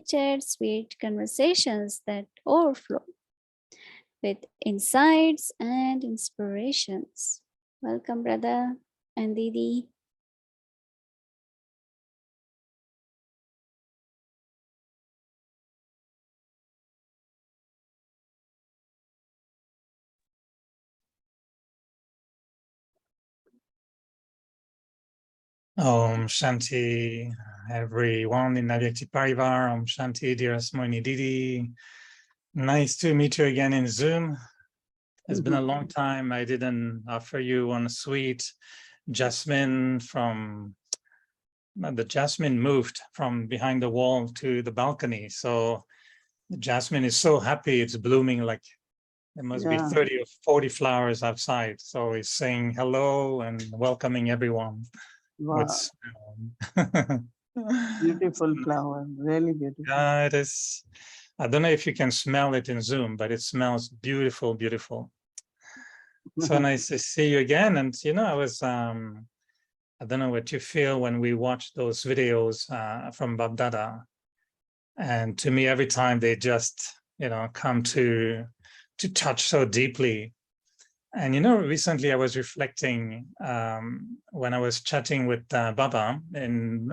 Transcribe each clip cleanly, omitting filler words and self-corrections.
shared sweet conversations that overflow with insights and inspirations. Welcome, brother and Didi. Om Shanti, everyone in Navyakti Parivar. Om Shanti, dearest Mohini Didi. Nice to meet you again in Zoom. It's been a long time. I didn't offer you one sweet jasmine from, the jasmine moved from behind the wall to the balcony. So the jasmine is so happy, it's blooming like there must be 30 or 40 flowers outside. So it's saying hello and welcoming everyone. Wow. Beautiful flower, really beautiful. Yeah, it is. I don't know if you can smell it in Zoom, but it smells beautiful, beautiful. So nice to see you again. And I was, I don't know what you feel when we watch those videos from Bab Dada. And to me, every time they just, come to touch so deeply. And recently I was reflecting when I was chatting with Baba in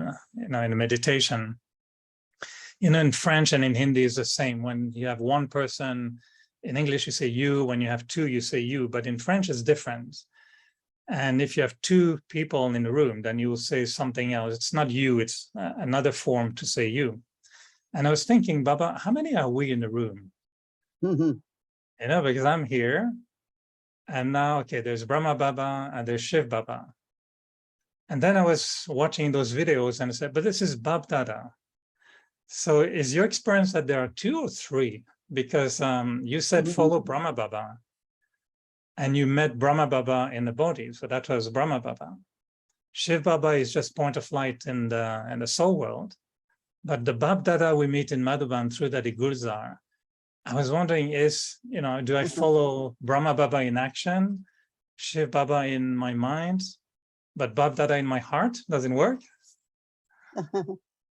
a meditation. In French and in Hindi is the same. When you have one person, in English you say you. When you have two, you say you. But in French it's different. And if you have two people in the room, then you will say something else. It's not you. It's another form to say you. And I was thinking, Baba, how many are we in the room? Because I'm here. And now, okay, there's Brahma Baba and there's Shiv Baba. And then I was watching those videos and I said, but this is Bab Dada. So is your experience that there are two or three? Because you said follow Brahma Baba. And you met Brahma Baba in the body. So that was Brahma Baba. Shiv Baba is just point of light in the soul world. But the Bab Dada we meet in Madhuban through Dadi Gulzar, I was wondering do I follow Brahma Baba in action, Shiv Baba in my mind, but Bab Dada in my heart? Doesn't work?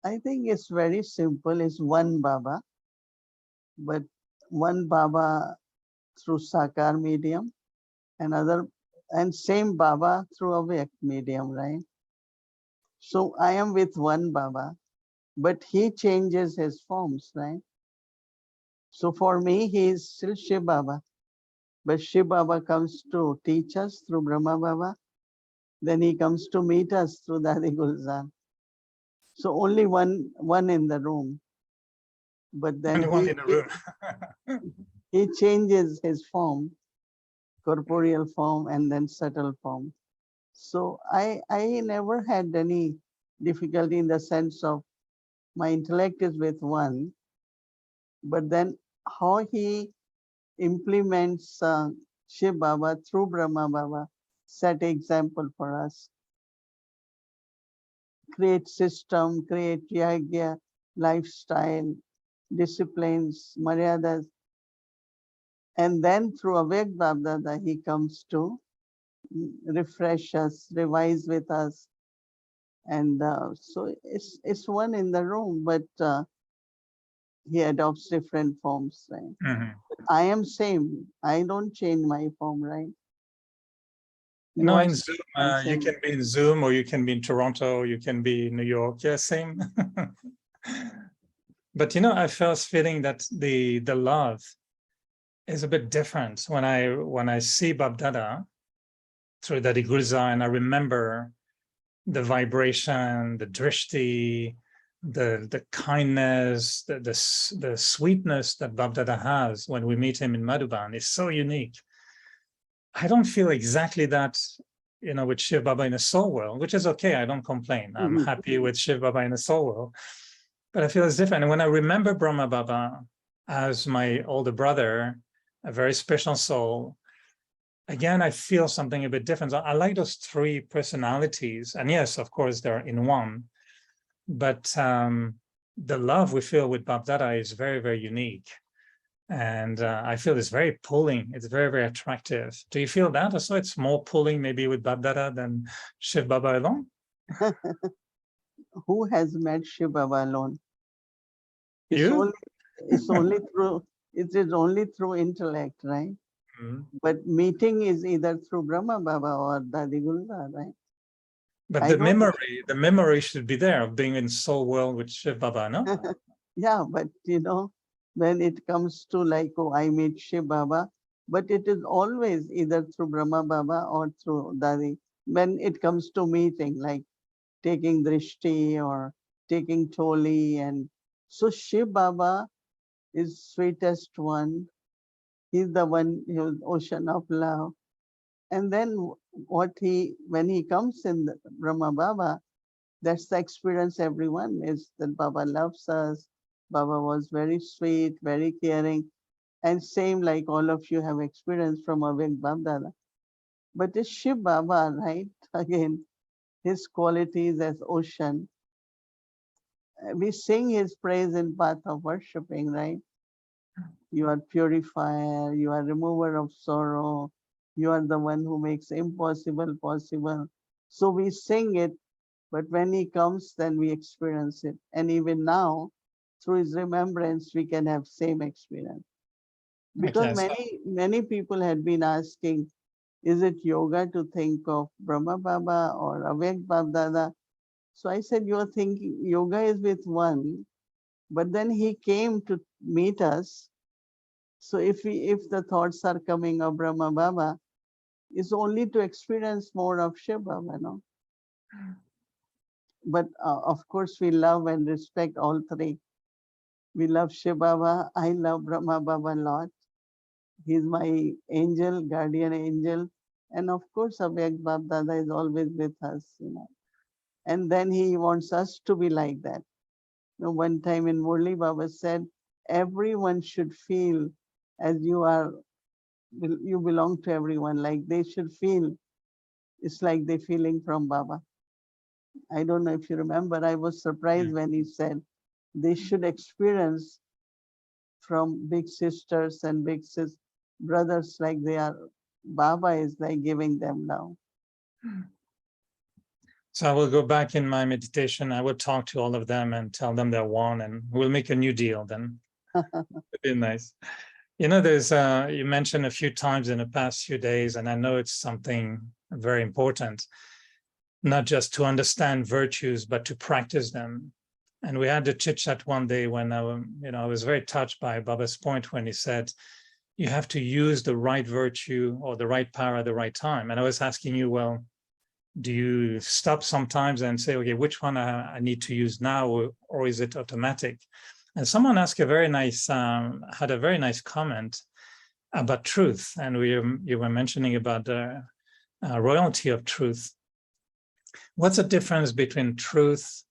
I think it's very simple. It's one Baba, but one Baba through Sakar medium, and same Baba through a medium, right? So I am with one Baba, but he changes his forms, right? So for me, he is still Shiv Baba, but Shiv Baba comes to teach us through Brahma Baba. Then he comes to meet us through Dadi Gulzar. So only one in the room. But then he changes his form, corporeal form, and then subtle form. So I never had any difficulty in the sense of my intellect is with one, but then how he implements Shiv Baba through Brahma Baba set example for us. Create system, create yagya, lifestyle, disciplines, maryadas. And then through Avek Babdada, he comes to refresh us, revise with us. And so it's one in the room, but he adopts different forms, right? I am same. I don't change my form, right? No, in Zoom, you can be in Zoom, or you can be in Toronto, you can be in New York. Yeah, same. But I was feeling that the love is a bit different when I see Bab Dada through Dadi Gulzar, and I remember the vibration, the drishti, the kindness, the sweetness that Bab Dada has when we meet him in Madhuban is so unique. I don't feel exactly that, with Shiv Baba in a soul world, which is okay. I don't complain. I'm happy with Shiv Baba in a soul world, but I feel it's different. And when I remember Brahma Baba as my older brother, a very special soul, again, I feel something a bit different. I like those three personalities. And yes, of course, they're in one. But the love we feel with Bab Dada is very, very unique. And I feel it's very pulling. It's very, very attractive. Do you feel that? So it's more pulling maybe with Bab Dada than Shiv Baba alone? Who has met Shiv Baba alone? It's You? only it's only through it is only through intellect, right? Mm. But meeting is either through Brahma Baba or Dadi Gulda, right? But I don't. the memory should be there of being in soul world with Shiv Baba, no? Yeah, but when it comes to like, oh, I meet Shiv Baba, but it is always either through Brahma Baba or through Dadi. When it comes to meeting, like taking drishti or taking toli, and so Shiv Baba is sweetest one. He's the one who's ocean of love. And then when he comes in the Brahma Baba, that's the experience everyone is that Baba loves us. Baba was very sweet, very caring, and same like all of you have experienced from Avik Babdada. But it's Shiv Baba, right? Again, his qualities as ocean. We sing his praise in path of worshipping, right? You are purifier, you are remover of sorrow, you are the one who makes impossible possible. So we sing it, but when he comes, then we experience it. And even now, through his remembrance, we can have same experience. Because Okay, so many people had been asking, is it yoga to think of Brahma Baba or Avek Babdada? So I said, you are thinking yoga is with one, but then he came to meet us. So if the thoughts are coming of Brahma Baba, it's only to experience more of Shiv Baba, no? But of course, we love and respect all three. We love Shiv Baba. I love Brahma Baba a lot. He's my angel, guardian angel. And of course, Abhyak Bab Dada is always with us. And then he wants us to be like that. One time in Murli Baba said, everyone should feel as you belong to everyone. Like they should feel, it's like they're feeling from Baba. I don't know if you remember, I was surprised when he said they should experience from big sisters and brothers like they are. Baba is like giving them now. so I will go back in my meditation. I will talk to all of them and tell them they're one, and we'll make a new deal then. It'd be nice. There's you mentioned a few times in the past few days, and I know it's something very important, not just to understand virtues, but to practice them. And we had a chit chat one day when I was very touched by Baba's point when he said, you have to use the right virtue or the right power at the right time. And I was asking you, well, do you stop sometimes and say, okay, which one I need to use now, or is it automatic? And someone asked had a very nice comment about truth. And you were mentioning about the royalty of truth. What's the difference between truth,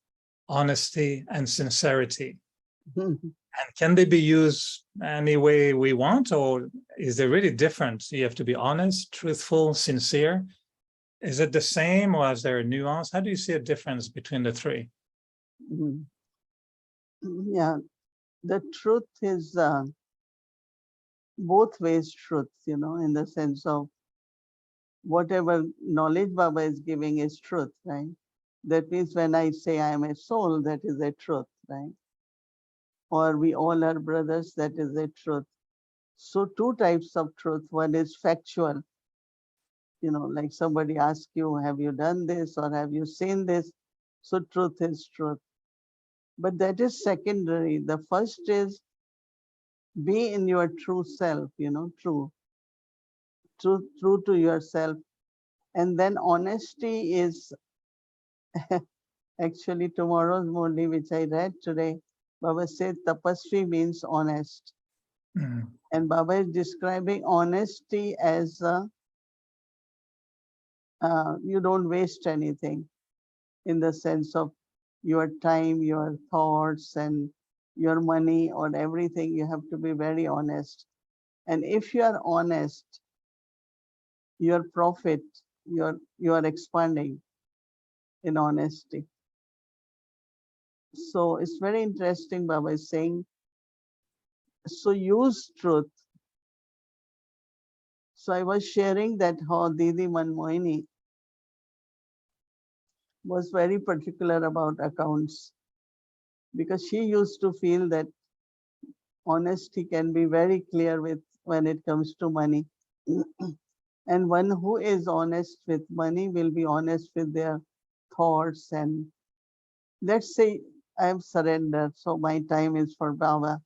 honesty, and sincerity? And can they be used any way we want, or is there really different? You have to be honest, truthful, sincere. Is it the same, or is there a nuance? How do you see a difference between the three? Yeah, the truth is both ways truth, in the sense of whatever knowledge Baba is giving is truth, right? That means when I say I am a soul, that is a truth, right? Or we all are brothers, that is a truth. So two types of truth. One is factual, like somebody asks you, have you done this or have you seen this? So truth is truth. But that is secondary. The first is be in your true self, true to yourself. And then honesty is actually tomorrow's Murli, which I read today. Baba said tapasvi means honest. Mm. And Baba is describing honesty as you don't waste anything in the sense of your time, your thoughts, and your money or everything. You have to be very honest. And if you are honest, your profit, you are expanding in honesty. So it's very interesting, Baba is saying, so use truth. So I was sharing that how Didi Mohini was very particular about accounts because she used to feel that honesty can be very clear with when it comes to money. And one who is honest with money will be honest with their thoughts. And let's say I am surrendered, so my time is for Baba,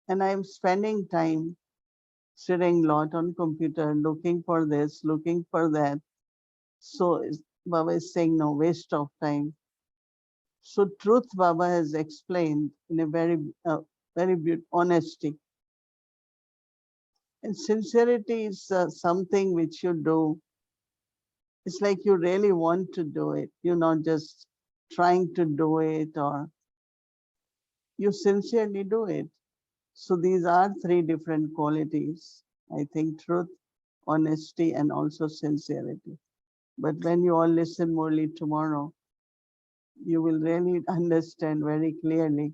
and I am spending time sitting a lot on computer, looking for this, looking for that. So Baba is saying no waste of time. So truth Baba has explained in a very beautiful honesty. And sincerity is something which you do. It's like you really want to do it. You're not just trying to do it, or you sincerely do it. So these are three different qualities. I think truth, honesty, and also sincerity. But when you all listen morely tomorrow, you will really understand very clearly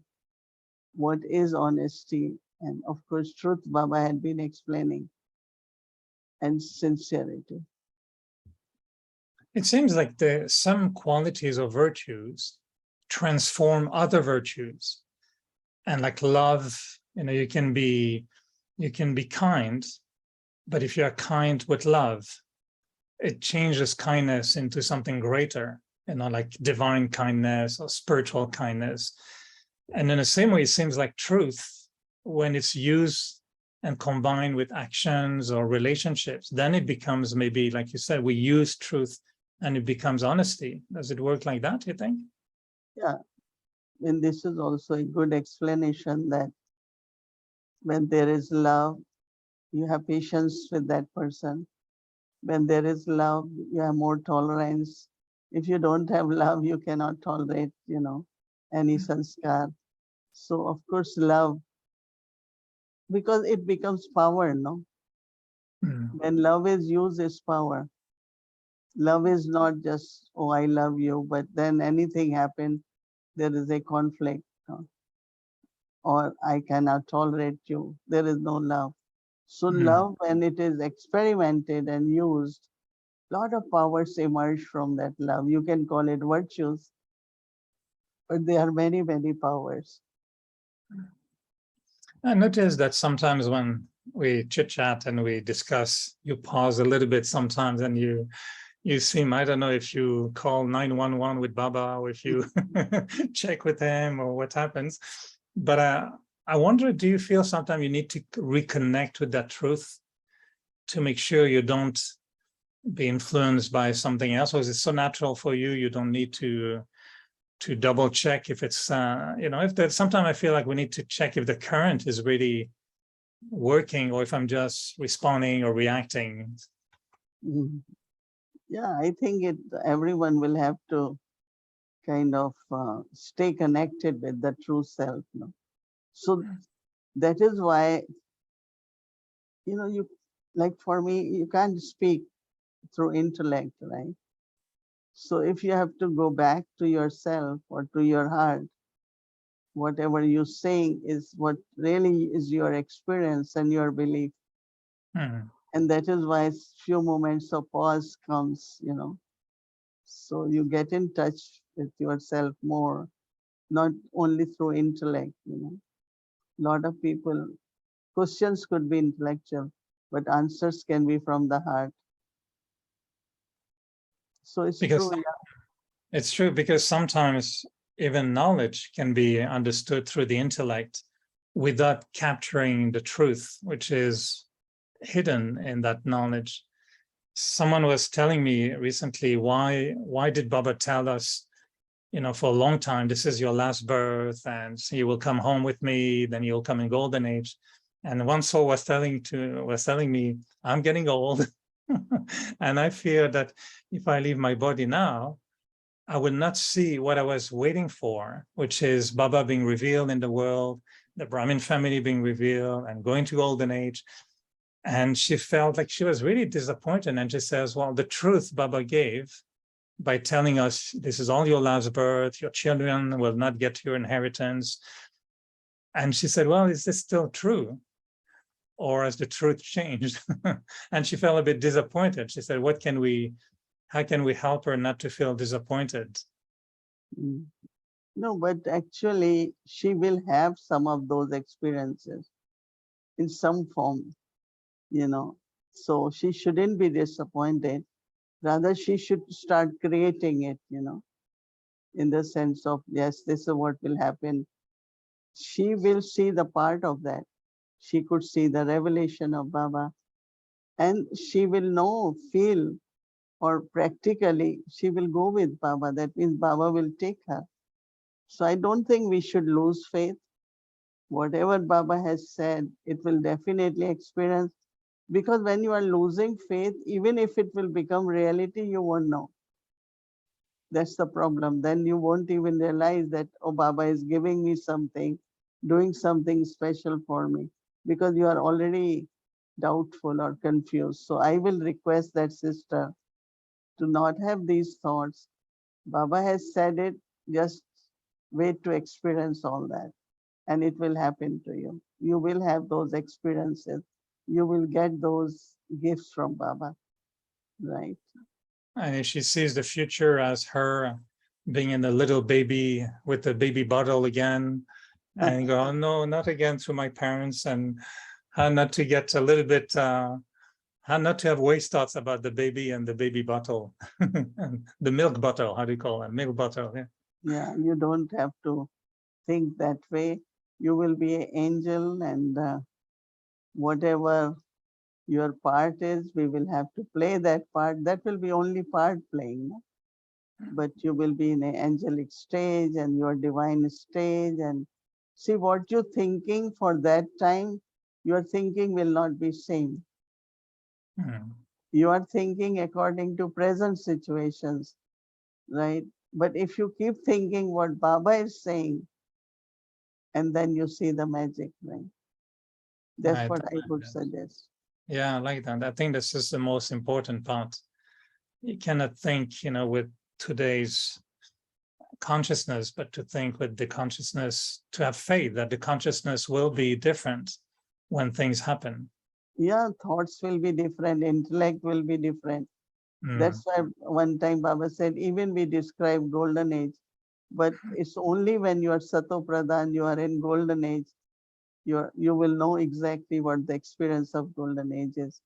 what is honesty. And of course, truth Baba had been explaining, and sincerity. It seems like some qualities or virtues transform other virtues. And like love, you can be kind, but if you're kind with love, it changes kindness into something greater, like divine kindness or spiritual kindness. And in the same way, it seems like truth, when it's used and combined with actions or relationships, then it becomes, maybe, like you said, we use truth and it becomes honesty. Does it work like that, you think? Yeah. And this is also a good explanation that when there is love, you have patience with that person. When there is love, you have more tolerance. If you don't have love, you cannot tolerate, any sanskar. So of course, love, because it becomes power, no? Mm. When love is used, it's power. Love is not just, oh, I love you, but then anything happens, there is a conflict, or I cannot tolerate you. There is no love. So love, when it is experimented and used, lot of powers emerge from that love. You can call it virtues, but there are many, many powers. I notice that sometimes when we chit chat and we discuss, you pause a little bit sometimes, and you seem, I don't know if you call 911 with Baba, or if you check with him, or what happens. But I wonder, do you feel sometimes you need to reconnect with that truth to make sure you don't be influenced by something else? Or is it so natural for you, you don't need to double check if it's, if there's, sometimes I feel like we need to check if the current is really working, or if I'm just responding or reacting. Mhm. Yeah, I think everyone will have to kind of stay connected with the true self. No? So that is why, you, like for me, you can't speak through intellect, right? So if you have to go back to yourself or to your heart, whatever you're saying is what really is your experience and your belief. Mhm. And that is why few moments of pause comes, so you get in touch with yourself more, not only through intellect. Lot of people, questions could be intellectual, but answers can be from the heart. So it's Because true, yeah. it's true, because sometimes even knowledge can be understood through the intellect without capturing the truth, which is hidden in that knowledge. Someone was telling me recently, why did Baba tell us, for a long time, this is your last birth, and you will come home with me, then you'll come in golden age. And one soul was telling me, I'm getting old, and I fear that if I leave my body now, I will not see what I was waiting for, which is Baba being revealed in the world, the Brahmin family being revealed, and going to golden age. And she felt like she was really disappointed. And she says, well, the truth Baba gave by telling us, this is all your last birth, your children will not get your inheritance. And she said, well, is this still true? Or has the truth changed? And she felt a bit disappointed. She said, how can we help her not to feel disappointed? Mm. No, but actually, she will have some of those experiences. in some form, you know. So she shouldn't be disappointed. Rather, she should start creating it, you know, in the sense of, yes, this is what will happen. She will see the part of that. She could see the revelation of Baba, and she will know, feel, or practically she will go with Baba. That means Baba will take her. So I don't think we should lose faith. Whatever Baba has said, it will definitely experience. Because when you are losing faith, even if it will become reality, you won't know. That's the problem. Then you won't even realize that, oh, Baba is giving me something, doing something special for me, because you are already doubtful or confused. So I will request that sister to not have these thoughts. Baba has said it, just wait to experience all that, and it will happen to you. You will have those experiences. You will get those gifts from Baba, right? And if she sees the future as her being in a little baby with the baby bottle again, and go, oh, no, not again through my parents, and how not to get a little bit, how not to have waste thoughts about the baby and the baby bottle, and the milk bottle, how do you call it? Milk bottle, yeah. Yeah, you don't have to think that way. You will be an angel, and whatever your part is, we will have to play that part. That will be only part playing, no? But you will be in an angelic stage and your divine stage. And see what you're thinking for that time, your thinking will not be same. You are thinking according to present situations, right? But if you keep thinking what Baba is saying, and then you see the magic, right? That's what I would suggest. Yeah, I like that. I think this is the most important part. You cannot think, with today's consciousness, but to think with the consciousness, to have faith that the consciousness will be different when things happen. Yeah, thoughts will be different, intellect will be different. That's why one time Baba said, even we describe golden age, but it's only when you are Sato Pradhan, you are in golden age, you will know exactly what the experience of golden age is.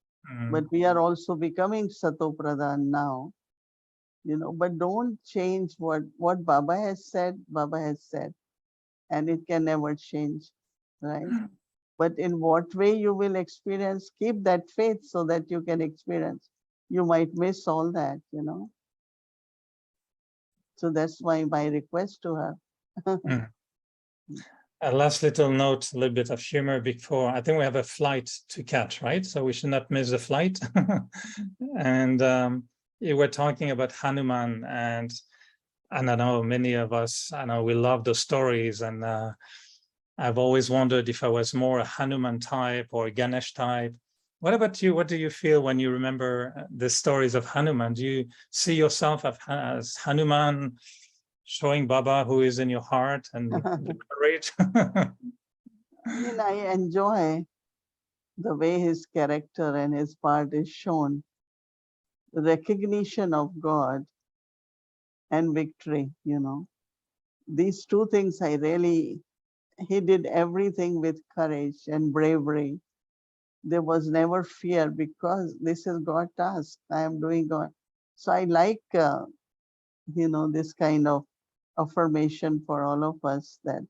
But we are also becoming Sato Pradhan now, but don't change what Baba has said, and it can never change, right? But in what way you will experience, keep that faith so that you can experience. You might miss all that, So that's why my request to her. A last little note, a little bit of humor before. I think we have a flight to catch, right? So we should not miss the flight. And you were talking about Hanuman, and I know many of us, I know we love those stories, and I've always wondered if I was more a Hanuman type or a Ganesh type. What about you? What do you feel when you remember the stories of Hanuman? Do you see yourself as Hanuman, showing Baba who is in your heart and the courage? I enjoy the way his character and his part is shown. The recognition of God and victory, These two things he did everything with courage and bravery. There was never fear because this is God's task. I am doing God. So I like, this kind of affirmation for all of us that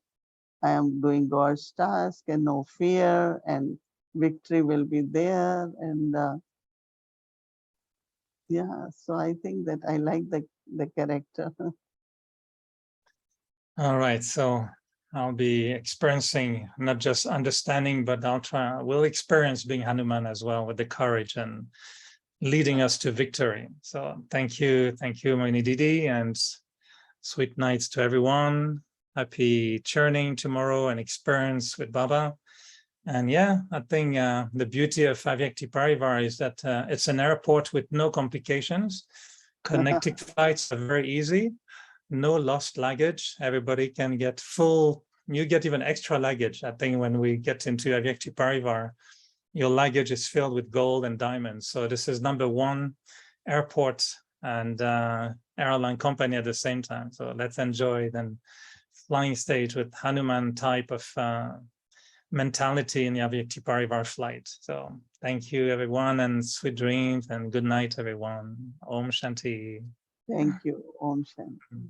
I am doing God's task and no fear and victory will be there. And so I think that I like the character. All right, so I'll be experiencing, not just understanding, but we'll experience being Hanuman as well, with the courage and leading us to victory. So thank you, Mohini Didi, and sweet nights to everyone. Happy churning tomorrow and experience with Baba. And yeah, I think the beauty of Avyakti Parivar is that it's an airport with no complications. Connecting flights are very easy. No lost luggage. Everybody can get full. You get even extra luggage. I think when we get into Avyakti Parivar, your luggage is filled with gold and diamonds. So this is number one airport and airline company at the same time. So let's enjoy then flying stage with Hanuman type of mentality in the Avyakti Parivar flight. So thank you, everyone, and sweet dreams and good night, everyone. Om Shanti. Thank you. Om Shanti.